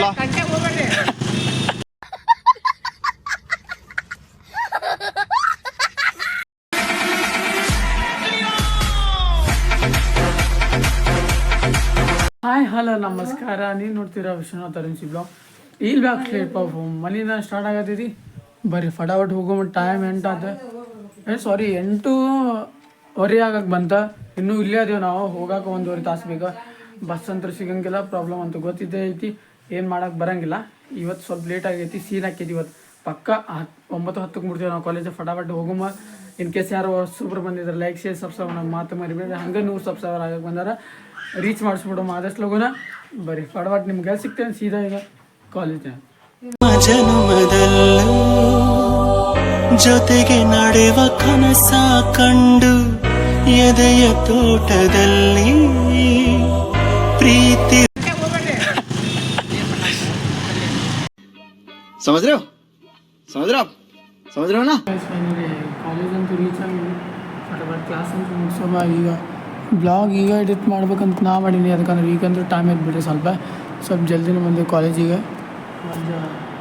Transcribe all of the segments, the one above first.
Hi hello ನಮಸ್ಕಾರ. ನೀವು ನೋಡ್ತೀರಾ ವಿಶ್ವನಾಥ್ ಅರುಣ್ ಬ್ಲಾಗ್. ಇಲ್ಲಿ ಬ್ಯಾಕ್ ಸ್ಲೇಟ್ ಪಾಫ್ ಮನಿನ ಸ್ಟಾರ್ಟ್ ಆಗತ್ತೈತಿ. ಬರ್ರಿ ಫಟಾಫಟ್ ಹೋಗೋ ಟೈಮ್ 8:08 ಆಗಕ್ಕೆ ಬಂತ. ಇನ್ನೂ ಇಲ್ಲೇ ಅದೇವು ನಾವು ಹೋಗಕ್ಕೆ 1.5 ತಾಸು ಬೇಕು. ಬಸ್ ಅಂತೂ ಸಿಗಂಗಿಲ್ಲ, ಪ್ರಾಬ್ಲಮ್ ಅಂತೂ ಗೊತ್ತಿದ್ದೇ ಐತಿ, ಏನು ಮಾಡೋಕ್ಕೆ ಬರೋಂಗಿಲ್ಲ. ಇವತ್ತು ಸ್ವಲ್ಪ ಲೇಟ್ ಆಗೈತಿ, ಸೀನ್ ಹಾಕೈತಿ. ಇವತ್ತು ಪಕ್ಕ 9-10ಕ್ಕೆ ಮುಡ್ತೀವಿ ನಾವು ಕಾಲೇಜ್. ಫಟಾಫಟ್ ಹೋಗುಮ. ಇನ್ ಕೇಸ್ ಯಾರು ಹೊಸಬ್ರು ಬಂದಿದ್ದಾರೆ, ಲೈಕ್ ಶೇರ್ ಸಬ್ಸ್ಕ್ರೈಬ್ ನಮ್ಮ ಮಾತು ಮರಿಬೇಡಿ. ಹಂಗೆ 100 ಸಬ್ಸ್ಕ್ರೈಬರ್ ಆಗಕ್ಕೆ ಬಂದಾರ, ರೀಚ್ ಮಾಡಿಸ್ಬಿಡೋಣ ಆದಷ್ಟು ಲಗುನ. ಬರೀ ಫಟಾಫಟ್ ನಿಮ್ಗೆ ಸಿಗ್ತೇನೆ ಸೀದಾ ಈಗ ಕಾಲೇಜ್. ಜನ್ಮದಲ್ಲೂ ಜೊತೆಗೆ ನಡೆವ ಕನಸ ಕಂಡು ಎದೆಯ ತೋಟದಲ್ಲಿ ಪ್ರೀತಿ. ಕಾಲೇಜ್ ಅಂತೂ ರೀಚ್ ಆಗಿದೆ. ಫಟಾಫಟ್ ಕ್ಲಾಸ್ ಅಂತೂ ಮುಗಿಸೋಬ. ಈಗ ಬ್ಲಾಗ್ ಈಗ ಎಡಿಟ್ ಮಾಡ್ಬೇಕಂತ ನಾ ಮಾಡೀನಿ. ಅದಕ್ಕಂದ್ರೆ ಈಗಂದ್ರೆ ಟೈಮ್ ಐತೆ ಸ್ವಲ್ಪ ಜಲ್ದಿನೂ ಬಂದು ಕಾಲೇಜಿಗೆ. ಒಂದು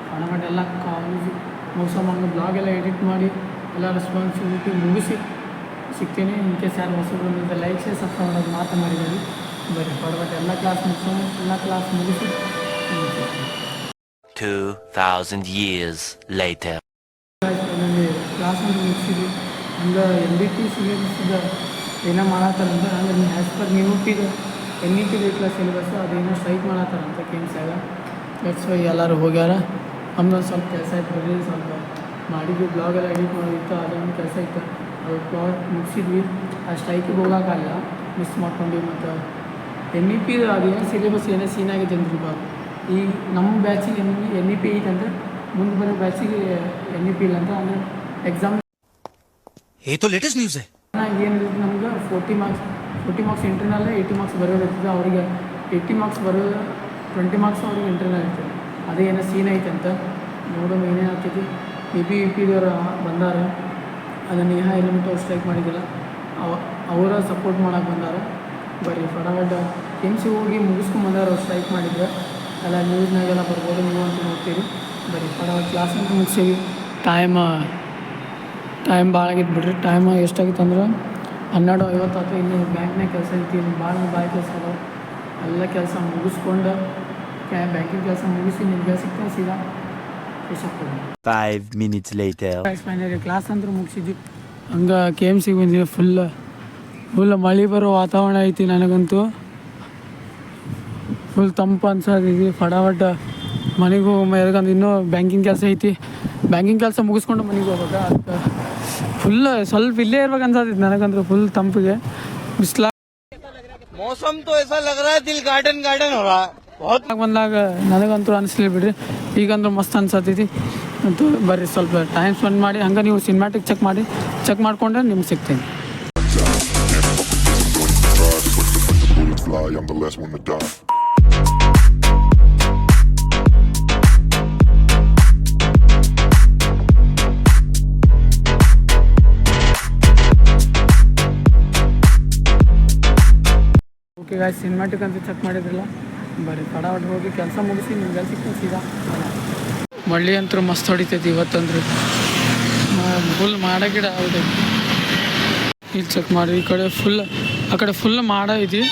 ಫಟಾಫಟ್ ಎಲ್ಲ ಕಾಲೇಜ್ ಮುಗಿಸೋಂಗೆ ಬ್ಲಾಗ್ ಎಲ್ಲ ಎಡಿಟ್ ಮಾಡಿ ಎಲ್ಲ ರೆಸ್ಪಾನ್ಸಿಬಿಲಿಟಿ ಮುಗಿಸಿ ಸಿಗ್ತೀನಿ. ಇನ್ ಕೇಸ್ ಯಾರು ಹೊಸಬ್ರು ಬಂದಿದ್ದರೆ ಲೈಕ್ ಶೇರ್ ಸಬ್ಸ್ಕ್ರೈಬ್ ಮಾಡೋದು ಮಾತು ಮಾಡಿದ್ದೀವಿ. ಬರೀ ಫಟಾಫಟ್ ಎಲ್ಲ ಕ್ಲಾಸ್ ಮುಗಿಸಿ 2000 years later. ನನಗೆ ಕ್ಲಾಸ್ ಅಂತ ಮುಗಿಸಿದ್ವಿ. ಹಂಗೆ NEP ಸಿಲೆಬಸ್ ಏನೋ ಮಾಡತ್ತಾರಂತ. ಹಂಗೆ ಆ್ಯಸ್ ಪರ್ NEP ಇಟ್ಲ ಸಿಲೆಬಸ್ ಅದೇನೋ ಸ್ಟ್ರೈಕ್ ಮಾಡತ್ತಾರಂತ ಕೆಮ್ಸಾಗ. ದಟ್ಸ್ ವೈ ಎಲ್ಲರೂ ಹೋಗ್ಯಾರ. ನಮ್ದೊಂದು ಸ್ವಲ್ಪ ಕೆಲಸ ಇತ್ತು, ಬರ್ರಿ ಸ್ವಲ್ಪ ಮಾಡಿದ್ವಿ. ಬ್ಲಾಗೆಲ್ಲ ಎಡಿಟ್ ಮಾಡಿತ್ತು, ಅದೊಂದು ಕೆಲಸ ಇತ್ತು. ಅದು ಬ್ಲಾಗ್ ಮುಗಿಸಿದ್ವಿ. ಆ ಸ್ಟ್ರೈಕಿಗೆ ಹೋಗೋಕ್ಕಾಗಲ್ಲ, ಮಿಸ್ ಮಾಡ್ಕೊಂಡ್ವಿ. ಮತ್ತು NEP ಅದೇನೋ ಸಿಲೆಬಸ್ ಏನೋ ಸೀನ್ ಆಗಿದೆ ಅಂದ್ರಿ. ಇವಾಗ ಈ ನಮ್ಮ ಬ್ಯಾಚಿಗೆ NEP ಐತಂದ್ರೆ ಮುಂದೆ ಬರೋ ಬ್ಯಾಚಿಗೆ NEP ಇಲ್ಲ ಅಂತ. ಅಂದರೆ ಎಕ್ಸಾಮ್ ಲೇಟೆಸ್ಟ್ ನ್ಯೂಸ್ ಏನಿದೆ ನಮ್ಗೆ 40 ಮಾರ್ಕ್ಸ್ ಇಂಟರ್ನಲ್ಲೇ 80 ಮಾರ್ಕ್ಸ್ ಬರೋದಿರ್ತದೆ. ಅವರಿಗೆ 80 ಮಾರ್ಕ್ಸ್ ಬರೋದು, 20 ಮಾರ್ಕ್ಸ್ ಅವ್ರಿಗೆ ಇಂಟರ್ನಲ್ ಇರ್ತದೆ. ಅದೇ ಏನೋ ಸೀನ್ ಐತಂತ. ನೋಡೋಣ ಏನೇನು ಆಗ್ತೈತಿ. EPದವ್ರು ಬಂದಾರ. ಅದನ್ನು ಎಲಿಮೆಂಟ್ ಅವ್ರು ಸ್ಟ್ರೈಕ್ ಮಾಡಿದ್ದಿಲ್ಲ, ಅವರ ಸಪೋರ್ಟ್ ಮಾಡೋಕೆ ಬಂದಾರ. ಬರೀ ಫಟಾಫಟ್ KMC ಹೋಗಿ ಮುಗಿಸ್ಕೊಂಬಂದಾರ. ಅವ್ರು ಸ್ಟ್ರೈಕ್ ಮಾಡಿದ್ರೆ ಎಲ್ಲ ನ್ಯೂಸ್ನಾಗೆಲ್ಲ ಬರ್ಬೋದು, ನೀವು ಅಂತ ನೋಡ್ತೀರಿ. ಬರೀ ಫಟಾಫಟ್ ಕ್ಲಾಸ್ ಅಂತ ಮುಗಿಸೀವಿ. ಟೈಮ್ ಭಾಳ ಆಗಿತ್ತು ಬಿಡ್ರಿ. ಟೈಮ್ ಎಷ್ಟಾಗಿತ್ತು ಅಂದ್ರೆ 12:50 ಆಯ್ತು. ಇನ್ನು ಬ್ಯಾಂಕ್ನಾಗ ಕೆಲಸ ಐತಿ, ಭಾಳ ಕೆಲಸ ಅದಾವೆ. ಎಲ್ಲ ಕೆಲಸ ಮುಗಿಸ್ಕೊಂಡು ಬ್ಯಾಂಕಿಂಗ್ ಕೆಲಸ ಮುಗಿಸಿ ನಿಮ್ಗೆ ಸಿಗ್ತೇನೆ ಸೀದಾ ಎಷ್ಟಾಗ್ತದೆ. 5 minutes later. ಫೈನಲಿ ಕ್ಲಾಸ್ ಅಂತೂ ಮುಗಿಸಿದ್ವಿ. ಹಂಗೆ KMC ಬಂದಿದ್ವಿ. ಫುಲ್ ಮಳೆ ಬರೋ ವಾತಾವರಣ ಐತಿ. ನನಗಂತೂ ಫುಲ್ ತಂಪು ಅನ್ಸೋದಿದೆ. ಫಟಾಫಟ್ ಮನೆಗೆ ಹೋಗಮ್ಮ. ಯಾಕಂದ್ರೆ ಇನ್ನೂ ಬ್ಯಾಂಕಿಂಗ್ ಕೆಲಸ ಐತಿ. ಬ್ಯಾಂಕಿಂಗ್ ಕೆಲಸ ಮುಗಿಸ್ಕೊಂಡು ಮನೆಗೆ ಹೋಗ್ಬೇಕು. ಅದಕ್ಕೆ ಸ್ವಲ್ಪ ಇಲ್ಲೇ ಇರ್ಬೇಕು ಅನ್ಸತ್ತಿತ್ತು ನನಗಂದ್ರೆ. ಫುಲ್ ತಂಪಿಗೆ ಬಿಸಿಲ ಮೌಸಮ್ ತೋ ಐಸಾ ಲಗ್ ರಹಾ ಹೈ ದಿಲ್ ಗಾರ್ಡನ್ ಹೋ ರಹಾ ಹೈ. ಬಂದಾಗ ನನಗಂತೂ ಅನಿಸ್ಲಿ ಬಿಡ್ರಿ. ಈಗಂದ್ರೂ ಮಸ್ತ್ ಅನ್ಸತ್ತೈತಿ. ಅಂತೂ ಬರ್ರಿ ಸ್ವಲ್ಪ ಟೈಮ್ ಸ್ಪೆಂಡ್ ಮಾಡಿ. ಹಂಗೆ ನೀವು ಸಿನಿಮ್ಯಾಟಿಕ್ ಚೆಕ್ ಮಾಡಿಕೊಂಡ್ರೆ ನಿಮ್ಗೆ ಸಿಗ್ತೀನಿ. ಓಕೆ ಗಾಯ್ಸ್, ಸಿನಿಮ್ಯಾಟಿಕ್ ಅಂತ ಚೆಕ್ ಮಾಡಿದ್ರಲ್ಲ. ಬರೀ ಫಟಾಫಟ್ ಹೋಗಿ ಕೆಲಸ ಮುಗಿಸಿ ನಿಮ್ಗೆ ಸಿಗ್ತೀನಿ ಸೀದಾ. ಮಳ್ಳಿ ಅಂತೂ ಮಸ್ತ್ ಹೊಡಿತೈತಿ ಇವತ್ತಂದ್ರೆ. ಫುಲ್ ಮಾಡ ಗಿಡ ಆಗ್ತೈತಿ. ಇಲ್ಲಿ ಚೆಕ್ ಮಾಡಿ. ಈ ಕಡೆ ಆ ಕಡೆ ಫುಲ್ ಮಾಡ ಐತಿ,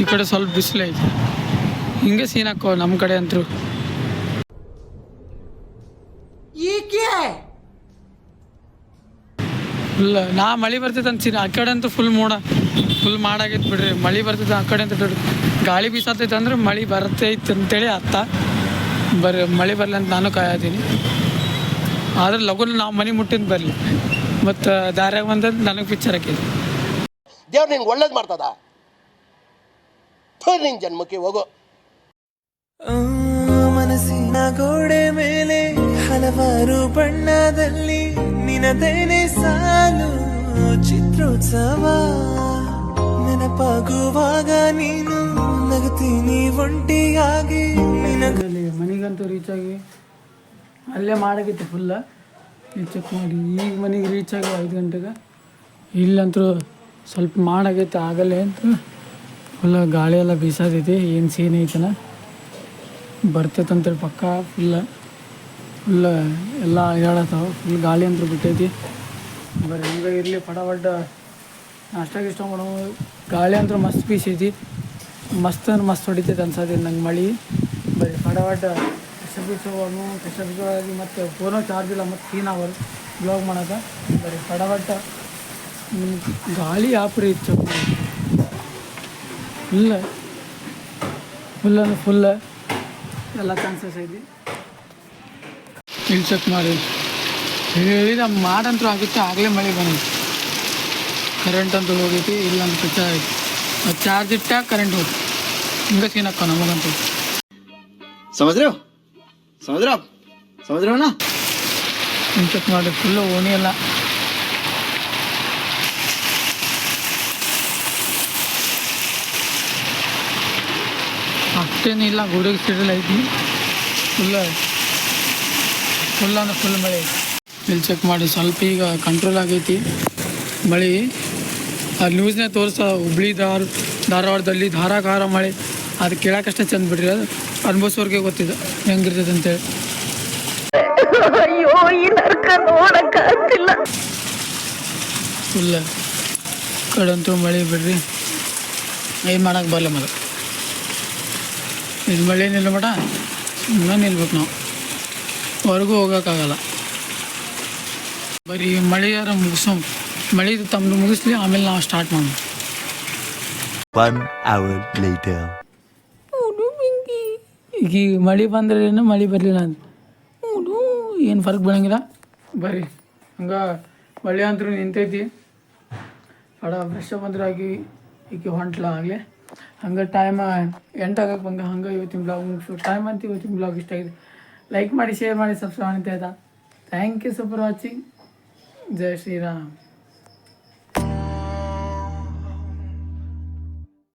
ಈ ಕಡೆ ಸ್ವಲ್ಪ ಬಿಸಿಲು ಐತಿ. ಹಿಂಗೆ ಸೀನ್ ಹಾಕೋ ನಮ್ಮ ಕಡೆ ಅಂತೂ. ಫುಲ್ ಮಳೆ ಬರ್ತೈತೆ ಅಂತೀನಿ. ಆ ಕಡೆ ಅಂತೂ ಫುಲ್ ಮಾಡಾಗೈತೆ ಬಿಡ್ರಿ. ಮಳೆ ಬರ್ತೈತೆ ಆ ಕಡೆ ಅಂತ ಗಾಳಿ ಬೀಸತ್ತೈತೆ ಅಂದ್ರೆ ಮಳೆ ಬರ್ತೈತೆ ಅಂತೇಳಿ ಬರ್ರಿ ಮಳೆ ಬರಲಿ ಅಂತ ನಾನು ಕಾಯತೀನಿ. ಆದ್ರೆ ಲಗುನ ನಾವು ಮನೆ ಮುಟ್ಟಿಂದ ಬರಲಿ. ಮತ್ತು ದಾರ್ಯಾಗ ಬಂದದ್ದು ನನಗೆ ಪಿಕ್ಚರ್ ಹಾಕಿದ್ವಿ. ದೇವ್ರು ನಿಂಗೆ ಒಳ್ಳೇದು ಮಾಡ್ತದ. ನಿನ್ನ ಜನ್ಮಕ್ಕೆ ಹೋಗೋ. ಮನಸ್ಸಿನ ಗೋಡೆ ಮೇಲೆ ಹಲವಾರು ಬಣ್ಣದಲ್ಲಿ ನಿನದೇನೆ ಸಾಲು ಚಿತ್ರೋತ್ಸವ. ನೆನಪಾಗುವಾಗ ನೀನು ನಗುತ್ತೀನಿ ಒಂಟಿಯಾಗಿ. ಮನೆಗಂತೂ ರೀಚ್ ಆಗಿ ಅಲ್ಲೇ ಮಾಡಾಗಿತ್ತು ಫುಲ್ಲ. ಇಲ್ಲಿ ಚೆಕ್ ಮಾಡಿ ಈಗ ಮನೆಗೆ ರೀಚ್ ಆಗಿ 5 ಗಂಟೆಗೆ. ಇಲ್ಲಂತೂ ಸ್ವಲ್ಪ ಮಾಡಾಗೈತೆ ಆಗಲ್ಲೇ ಅಂತ ಫುಲ್ ಗಾಳಿ ಎಲ್ಲ ಬೀಸತೈತಿ. ಏನು ಸೀನ್ ಐತನ ಬರ್ತೈತಂತೇಳಿ ಪಕ್ಕ ಫುಲ್ ಎಲ್ಲ ಹೇಳತ್ತಾವ. ಫುಲ್ ಗಾಳಿ ಅಂತೂ ಬಿಟ್ಟೈತಿ. ಬರೀ ಹಿಂಗೆ ಇರಲಿ ಫಟಾಫಟ್ ನಾಷ್ಟಾಗ ಇಷ್ಟ ಮಾಡೋ. ಗಾಳಿ ಅಂತೂ ಮಸ್ತ್ ಬೀಸೈತಿ, ಮಸ್ತ್ ಅಂದ್ರೆ ಮಸ್ತ್ ಹೊಡಿತೈತೆ ಅನ್ಸತ್ತೆ ನಂಗೆ ಮಳೆ. ಬರೀ ಫಟಾಫಟ್ ಕಷ್ಟ ಮತ್ತು ಫೋನೋ ಚಾರ್ಜ್ ಇಲ್ಲ, ಮತ್ತು 3 hour ಬ್ಲಾಗ್ ಮಾಡೋದು. ಬರೀ ಫಟಾಫಟ್ ಗಾಳಿ ಆಪ್ರಿ ಇತ್ತು ಫುಲ್ ಅಂದ್ರೆ ಫುಲ್ ಎಲ್ಲ ಚಾನ್ಸಸ್ ಐತಿ. ಇಲ್ಲಿ ಚೆಕ್ ಮಾಡಿ ಹೇಳಿದ ಮಾಡಂತೂ ಆಗುತ್ತೆ. ಆಗಲೇ ಮಳೆ ಬಂದೈತಿ, ಕರೆಂಟ್ ಅಂತೂ ಹೋಗೈತಿ. ಇಲ್ಲ ಅಂತ ಪಿಚ್ಚ ಐತಿ, ಚಾರ್ಜ್ ಇಟ್ಟಾಗ ಕರೆಂಟ್ ಹೋಗಿ ಹಿಂಗೆ ಸೀನಕ್ಕ ನಮಗಂತೂ. समझ रहे हो ना? ಇಲ್ಲಿ ಚೆಕ್ ಮಾಡಿ ಫುಲ್ಲು ಓಣಿ ಎಲ್ಲ. ಅಷ್ಟೇನಿಲ್ಲ, ಗುಡಿಗೆ ಸಿಡಲ್ ಐತಿ. ಫುಲ್ ಅಂದ್ರೆ ಫುಲ್ ಮಳೆ ಐತಿ. ಇಲ್ಲಿ ಚೆಕ್ ಮಾಡಿ ಸ್ವಲ್ಪ ಈಗ ಕಂಟ್ರೋಲ್ ಆಗೈತಿ ಮಳೆ. ಆ ನ್ಯೂಸ್ನೇ ತೋರಿಸ ಹುಬ್ಳಿ ಧಾರವಾಡದಲ್ಲಿ ಧಾರಾಕಾರ ಮಳೆ. ಅದು ಕೇಳೋಕ್ಕಷ್ಟೇ ಚಂದ ಬಿಡ್ರಿ, ಅದು ಅನುಭವಿಸೋರ್ಗೆ ಗೊತ್ತಿದೆ ಹೆಂಗಿರ್ತೈತೆ ಅಂತೇಳಿ. ಫುಲ್ ಕಡಂತೂ ಮಳೆ ಬಿಡ್ರಿ, ಏನು ಮಾಡೋಕೆ ಬರಲ್ಲ. ಮಗ ಇದು ಮಳೆ ನಿಲ್ಲ ಮಟ ಇನ್ನೂ ನಿಲ್ಬೇಕು, ನಾವು ಹೊರಗೂ ಹೋಗೋಕ್ಕಾಗಲ್ಲ. ಬರೀ ಮಳೆಯಾರ ಮಳೆದು ತಮ್ಮದು ಮುಗಿಸ್ಲಿ, ಆಮೇಲೆ ನಾವು ಸ್ಟಾರ್ಟ್ ಮಾಡೋಣ. 1 hour later. ಈಗ ಮಳೆ ಬಂದ್ರೇನು ಮಳೆ ಬರಲಿಲ್ಲ ಅಂತ ಏನು ಫರ್ಕ್ ಬೀಳಂಗಿಲ್ಲ. ಬರ್ರಿ ಹಂಗೆ ಮಳೆ ಅಂತೂ ನಿಂತೈತಿ. ಬ್ರಷ್ ಬಂದ್ರೆ ಆಗಿ ಈಗ ಹೊಂಟ್ಲ ಆಗಲಿ. ಹಂಗೆ ಟೈಮ್ 8 ಆಗಕ್ಕೆ ಬಂಗ. ಹಂಗೆ ಇವತ್ತಿನ ಬ್ಲಾಗ್ ಮುಗಿಸು ಟೈಮ್ ಅಂತ. ಇವತ್ತಿನ ಬ್ಲಾಗ್ ಇಷ್ಟ ಆಗಿದೆ, ಲೈಕ್ ಮಾಡಿ, ಶೇರ್ ಮಾಡಿ, ಸಬ್ಸ್ಕ್ರೈಬ್ ಅಂತ ಆಯ್ತಾ. Thank you for watching. ಜೈ ಶ್ರೀರಾಮ್.